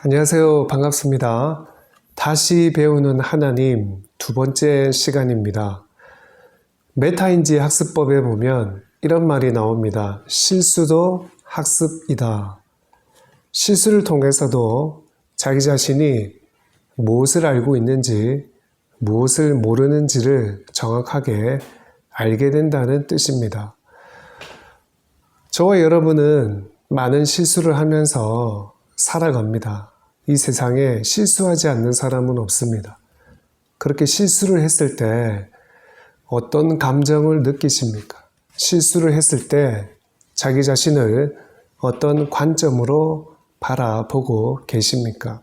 안녕하세요. 반갑습니다. 다시 배우는 하나님 두 번째 시간입니다. 메타인지 학습법에 보면 이런 말이 나옵니다. 실수도 학습이다. 실수를 통해서도 자기 자신이 무엇을 알고 있는지, 무엇을 모르는지를 정확하게 알게 된다는 뜻입니다. 저와 여러분은 많은 실수를 하면서 살아갑니다. 이 세상에 실수하지 않는 사람은 없습니다. 그렇게 실수를 했을 때 어떤 감정을 느끼십니까? 실수를 했을 때 자기 자신을 어떤 관점으로 바라보고 계십니까?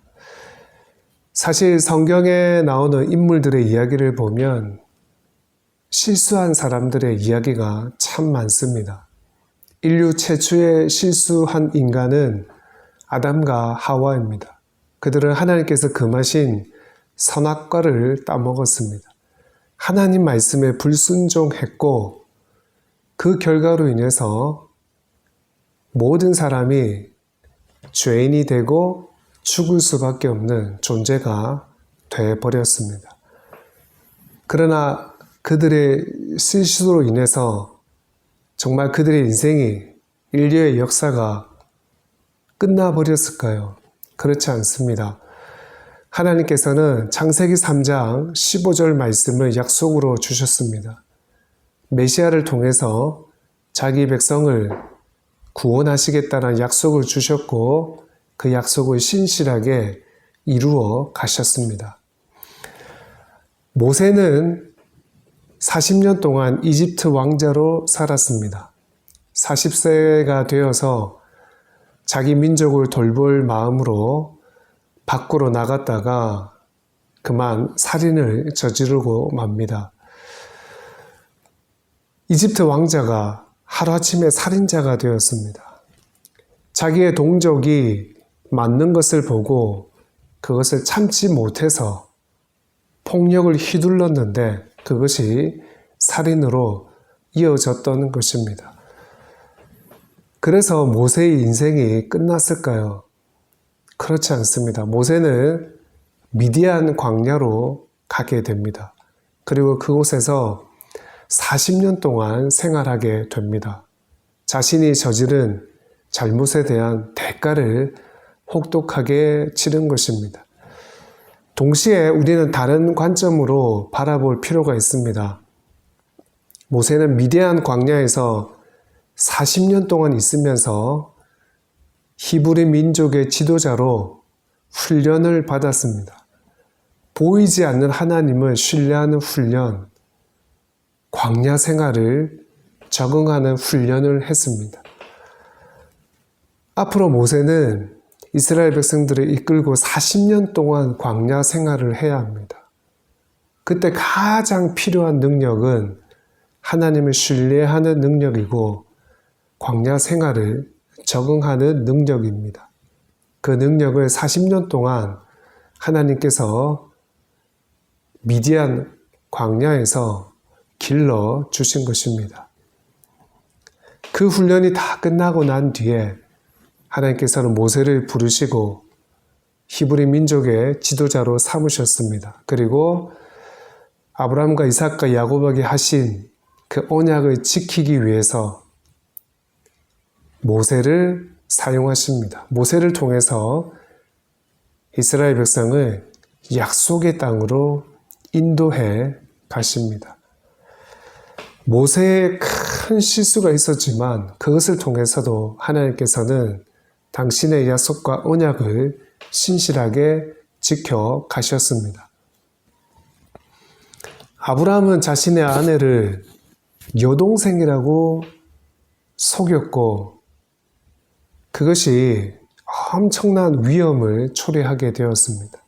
사실 성경에 나오는 인물들의 이야기를 보면 실수한 사람들의 이야기가 참 많습니다. 인류 최초의 실수한 인간은 아담과 하와입니다. 그들은 하나님께서 금하신 선악과를 따먹었습니다. 하나님 말씀에 불순종했고 그 결과로 인해서 모든 사람이 죄인이 되고 죽을 수밖에 없는 존재가 되어버렸습니다. 그러나 그들의 실수로 인해서 정말 그들의 인생이, 인류의 역사가 끝나버렸을까요? 그렇지 않습니다. 하나님께서는 창세기 3장 15절 말씀을 약속으로 주셨습니다. 메시아를 통해서 자기 백성을 구원하시겠다는 약속을 주셨고 그 약속을 신실하게 이루어 가셨습니다. 모세는 40년 동안 이집트 왕자로 살았습니다. 40세가 되어서 자기 민족을 돌볼 마음으로 밖으로 나갔다가 그만 살인을 저지르고 맙니다. 이집트 왕자가 하루아침에 살인자가 되었습니다. 자기의 동족이 맞는 것을 보고 그것을 참지 못해서 폭력을 휘둘렀는데 그것이 살인으로 이어졌던 것입니다. 그래서 모세의 인생이 끝났을까요? 그렇지 않습니다. 모세는 미디안 광야로 가게 됩니다. 그리고 그곳에서 40년 동안 생활하게 됩니다. 자신이 저지른 잘못에 대한 대가를 혹독하게 치른 것입니다. 동시에 우리는 다른 관점으로 바라볼 필요가 있습니다. 모세는 미디안 광야에서 40년 동안 있으면서 히브리 민족의 지도자로 훈련을 받았습니다. 보이지 않는 하나님을 신뢰하는 훈련, 광야 생활을 적응하는 훈련을 했습니다. 앞으로 모세는 이스라엘 백성들을 이끌고 40년 동안 광야 생활을 해야 합니다. 그때 가장 필요한 능력은 하나님을 신뢰하는 능력이고 광야 생활을 적응하는 능력입니다. 그 능력을 40년 동안 하나님께서 미디안 광야에서 길러 주신 것입니다. 그 훈련이 다 끝나고 난 뒤에 하나님께서는 모세를 부르시고 히브리 민족의 지도자로 삼으셨습니다. 그리고 아브라함과 이삭과 야곱에게 하신 그 언약을 지키기 위해서 모세를 사용하십니다. 모세를 통해서 이스라엘 백성을 약속의 땅으로 인도해 가십니다. 모세의 큰 실수가 있었지만 그것을 통해서도 하나님께서는 당신의 약속과 언약을 신실하게 지켜 가셨습니다. 아브라함은 자신의 아내를 여동생이라고 속였고 그것이 엄청난 위험을 초래하게 되었습니다.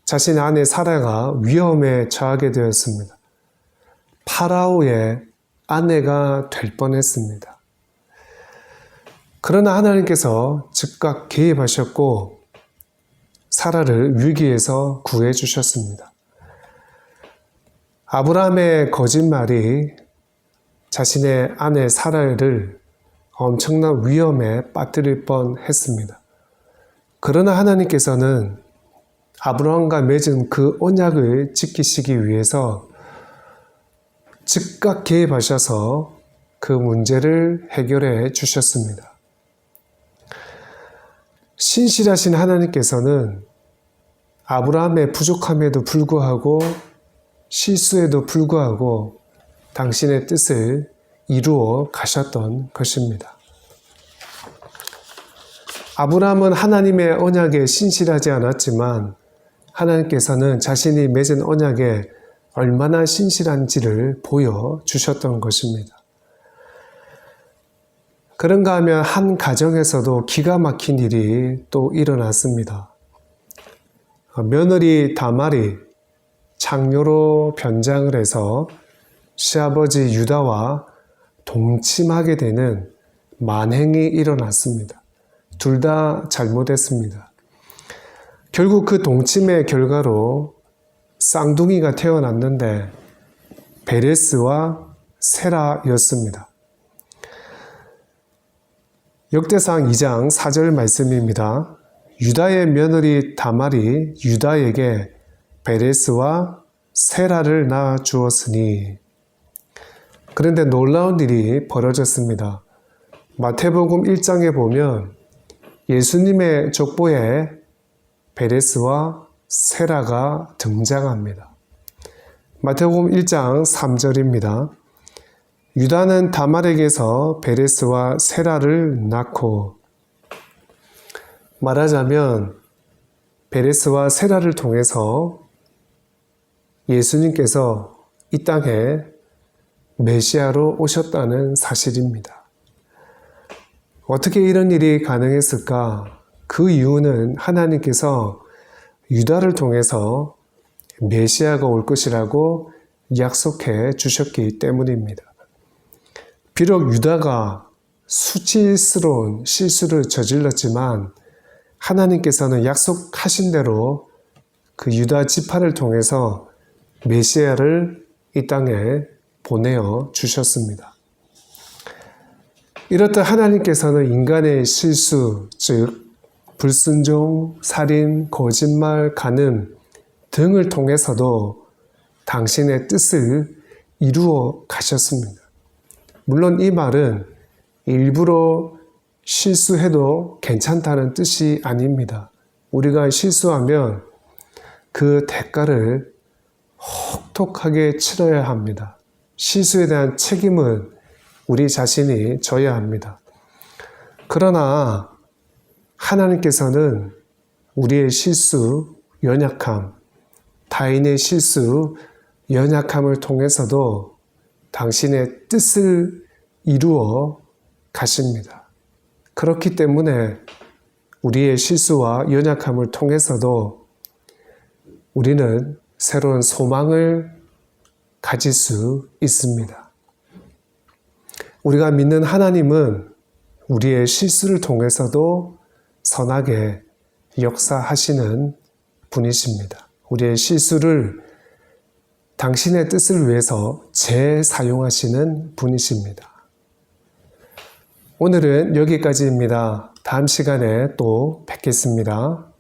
자신의 아내 사라가 위험에 처하게 되었습니다. 파라오의 아내가 될 뻔했습니다. 그러나 하나님께서 즉각 개입하셨고 사라를 위기에서 구해주셨습니다. 아브라함의 거짓말이 자신의 아내 사라를 엄청난 위험에 빠뜨릴 뻔했습니다. 그러나 하나님께서는 아브라함과 맺은 그 언약을 지키시기 위해서 즉각 개입하셔서 그 문제를 해결해 주셨습니다. 신실하신 하나님께서는 아브라함의 부족함에도 불구하고 실수에도 불구하고 당신의 뜻을 이루어 가셨던 것입니다. 아브라함은 하나님의 언약에 신실하지 않았지만 하나님께서는 자신이 맺은 언약에 얼마나 신실한지를 보여주셨던 것입니다. 그런가 하면 한 가정에서도 기가 막힌 일이 또 일어났습니다. 며느리 다말이 창녀로 변장을 해서 시아버지 유다와 동침하게 되는 만행이 일어났습니다. 둘 다 잘못했습니다. 결국 그 동침의 결과로 쌍둥이가 태어났는데 베레스와 세라였습니다. 역대상 2장 4절 말씀입니다. 유다의 며느리 다말이 유다에게 베레스와 세라를 낳아 주었으니. 그런데 놀라운 일이 벌어졌습니다. 마태복음 1장에 보면 예수님의 족보에 베레스와 세라가 등장합니다. 마태복음 1장 3절입니다. 유다는 다말에게서 베레스와 세라를 낳고, 말하자면 베레스와 세라를 통해서 예수님께서 이 땅에 메시아로 오셨다는 사실입니다. 어떻게 이런 일이 가능했을까? 그 이유는 하나님께서 유다를 통해서 메시아가 올 것이라고 약속해 주셨기 때문입니다. 비록 유다가 수치스러운 실수를 저질렀지만 하나님께서는 약속하신 대로 그 유다 지파를 통해서 메시아를 이 땅에 보내어 주셨습니다. 이렇듯 하나님께서는 인간의 실수, 즉 불순종, 살인, 거짓말, 간음 등을 통해서도 당신의 뜻을 이루어 가셨습니다. 물론 이 말은 일부러 실수해도 괜찮다는 뜻이 아닙니다. 우리가 실수하면 그 대가를 혹독하게 치러야 합니다. 실수에 대한 책임은 우리 자신이 져야 합니다. 그러나 하나님께서는 우리의 실수, 연약함, 타인의 실수, 연약함을 통해서도 당신의 뜻을 이루어 가십니다. 그렇기 때문에 우리의 실수와 연약함을 통해서도 우리는 새로운 소망을 가질 수 있습니다. 우리가 믿는 하나님은 우리의 실수를 통해서도 선하게 역사하시는 분이십니다. 우리의 실수를 당신의 뜻을 위해서 재사용하시는 분이십니다. 오늘은 여기까지입니다. 다음 시간에 또 뵙겠습니다.